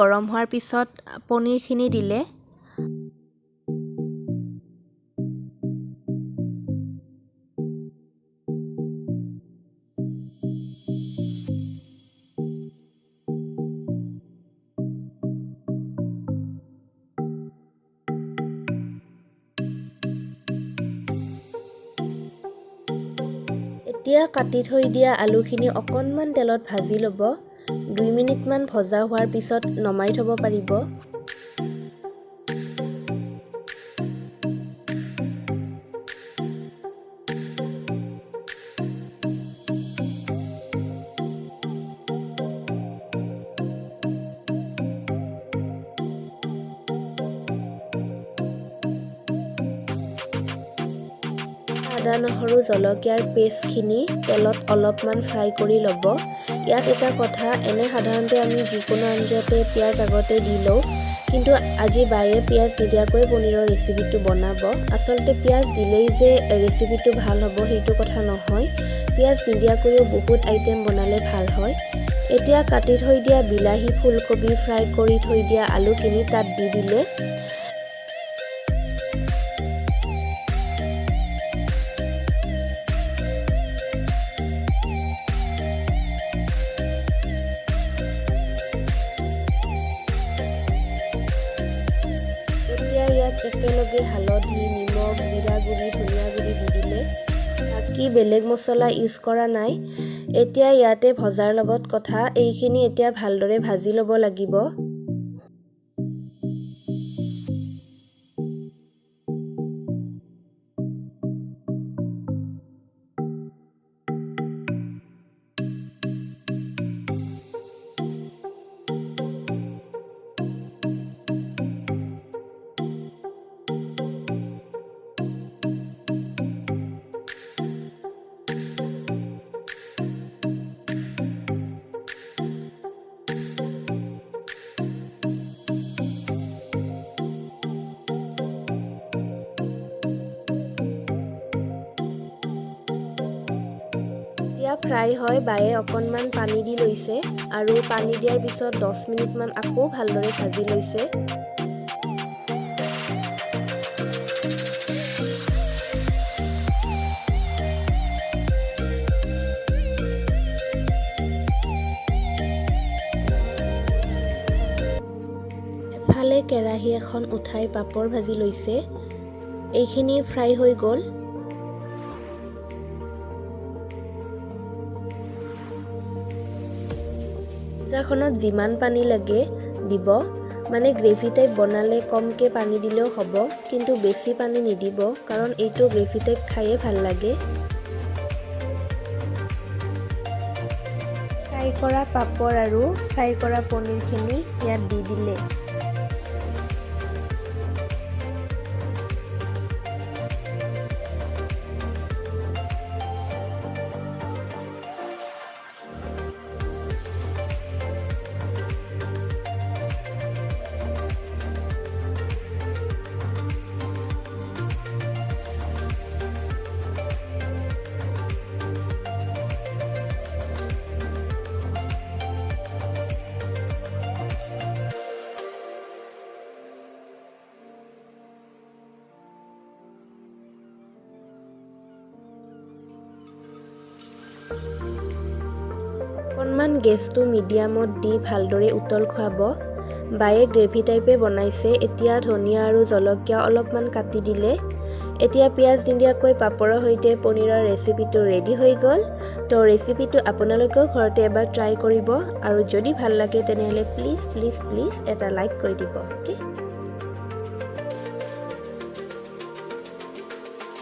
গৰম হোৱাৰ পিছত পনীৰখিনি দিলে এতিয়া কাটি থৈ দিয়া আলুখিনি অকণমান তেলত ভাজি ল'ব 2 মিনিটমান ভজা হোৱাৰ পিছত নমাই থ'ব পাৰিব আদা নহৰু জলকীয়াৰ পেষ্টখিনি তেলত অলপমান ফ্ৰাই কৰি ল'ব ইয়াত এটা কথা এনে সাধাৰণতে আমি যিকোনো আঞ্জাতে পিয়াজ আগতে দি লওঁ কিন্তু আজি বাইয়ে পিয়াজ নিদিয়াকৈ পনীৰৰ ৰেচিপিটো বনাব আচলতে পিয়াজ দিলেই যে ৰেচিপিটো ভাল হ'ব সেইটো কথা নহয় পিয়াজ নিদিয়াকৈও বহুত আইটেম বনালে ভাল হয় এতিয়া কাটি থৈ দিয়া বিলাহী ফুলকবি ফ্ৰাই কৰি থৈ দিয়া আলুখিনি তাত দি দিলে ইয়াত একেলগে হালধি নিমখ জিৰা গুড়ি ধনিয়া গুড়ি দি দিলে বাকি বেলেগ মছলা ইউজ কৰা নাই এতিয়া ইয়াতে ভজাৰ লগত কথা এইখিনি এতিয়া ভালদৰে ভাজি ল'ব লাগিব এতিয়া ফ্ৰাই হয় বাইয়ে অকণমান পানী দি লৈছে আৰু পানী দিয়াৰ পিছত 10 মিনিটমান আকৌ ভালদৰে ভাজি লৈছে এফালে কেৰাহী এখন উঠাই পাপৰ ভাজি লৈছে এইখিনি ফ্ৰাই হৈ গ'ল আঞ্জাখনত যিমান পানী লাগে দিব মানে গ্ৰেভি টাইপ বনালে কমকে পানী দিলেও হ'ব কিন্তু বেছি পানী নিদিব কাৰণ এইটো গ্ৰেভি টাইপ খায়ে ভাল লাগে ফ্ৰাই কৰা পাপৰ আৰু ফ্ৰাই কৰা পনীৰখিনি ইয়াত দি দিলে অকণমান গেছটো মিডিয়ামত দি ভালদৰে উতল খুৱাব বাইয়ে গ্ৰেভি টাইপে বনাইছে এতিয়া ধনিয়া আৰু জলকীয়া অলপমান কাটি দিলে এতিয়া পিয়াজ নিদিয়াকৈ পাপৰৰ সৈতে পনীৰৰ ৰেচিপিটো ৰেডি হৈ গ'ল তো ৰেচিপিটো আপোনালোকেও ঘৰতে এবাৰ ট্ৰাই কৰিব আৰু যদি ভাল লাগে তেনেহ'লে প্লিজ এটা লাইক কৰি দিব ওকে